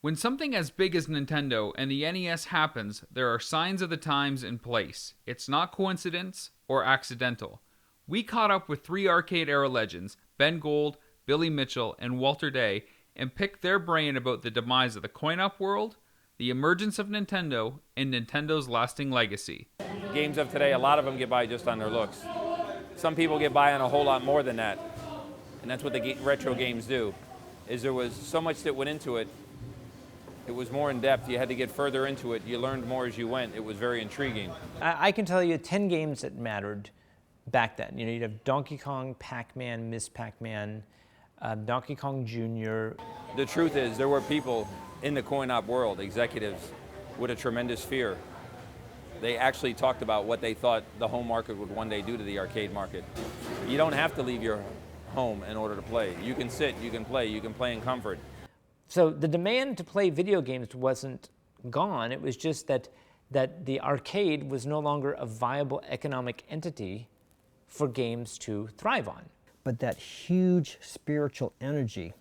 When something as big as Nintendo and the NES happens, there are signs of the times in place. It's not coincidence or accidental. We caught up with three arcade-era legends, Ben Gold, Billy Mitchell, and Walter Day, and picked their brain about the demise of the coin-op world, the emergence of Nintendo, and Nintendo's lasting legacy. Games of today, a lot of them get by just on their looks. Some people get by on a whole lot more than that. And that's what the retro games do, is there was so much that went into it. It was more in depth. You had to get further into it. You learned more as you went. It was very intriguing. I can tell you 10 games that mattered back then. You know, you'd have Donkey Kong, Pac-Man, M.A.S.K, Pac-Man, Donkey Kong Jr. The truth is, there were people in the coin-op world, executives, with a tremendous fear. They actually talked about what they thought the home market would one day do to the arcade market. You don't have to leave your home in order to play. You can sit, you can play in comfort. So the demand to play video games wasn't gone. It was just that the arcade was no longer a viable economic entity for games to thrive on. But that huge spiritual energy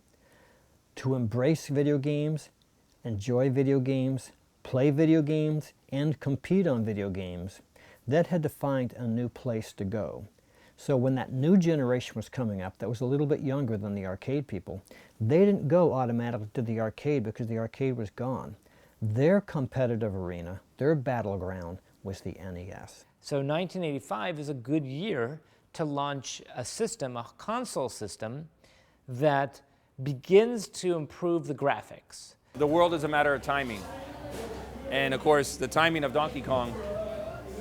to embrace video games, enjoy video games, play video games, and compete on video games, that had to find a new place to go. So when that new generation was coming up that was a little bit younger than the arcade people, they didn't go automatically to the arcade because the arcade was gone. Their competitive arena, their battleground, was the NES. So 1985 is a good year to launch a system, a console system, that begins to improve the graphics. The world is a matter of timing. And of course, the timing of Donkey Kong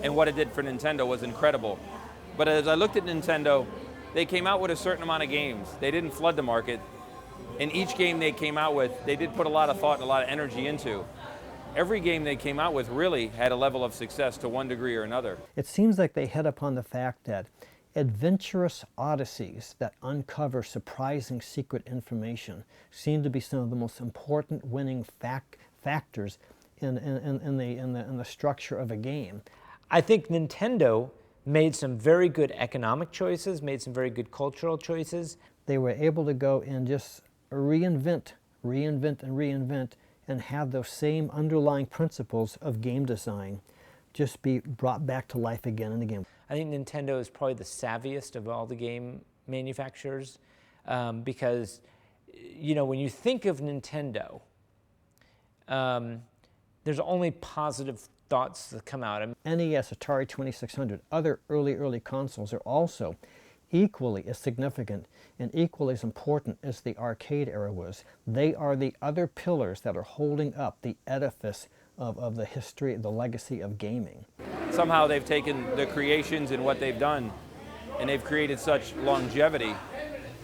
and what it did for Nintendo was incredible. But as I looked at Nintendo, they came out with a certain amount of games. They didn't flood the market. And each game they came out with, they did put a lot of thought and a lot of energy into. Every game they came out with really had a level of success to one degree or another. It seems like they hit upon the fact that adventurous odysseys that uncover surprising secret information seem to be some of the most important winning factors in the structure of a game. I think Nintendo made some very good economic choices, made some very good cultural choices. They were able to go and just reinvent, and have those same underlying principles of game design just be brought back to life again and again. I think Nintendo is probably the savviest of all the game manufacturers because, you know, when you think of Nintendo, there's only positive thoughts that come out. NES, Atari 2600, other early consoles are also equally as significant and equally as important as the arcade era was. They are the other pillars that are holding up the edifice of the history, the legacy of gaming. Somehow they've taken the creations and what they've done, and they've created such longevity,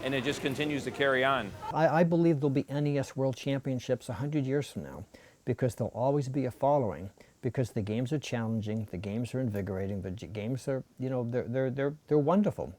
and it just continues to carry on. I believe there'll be NES World Championships 100 years from now, because there'll always be a following, because the games are challenging, the games are invigorating, the games are, you know, they're wonderful.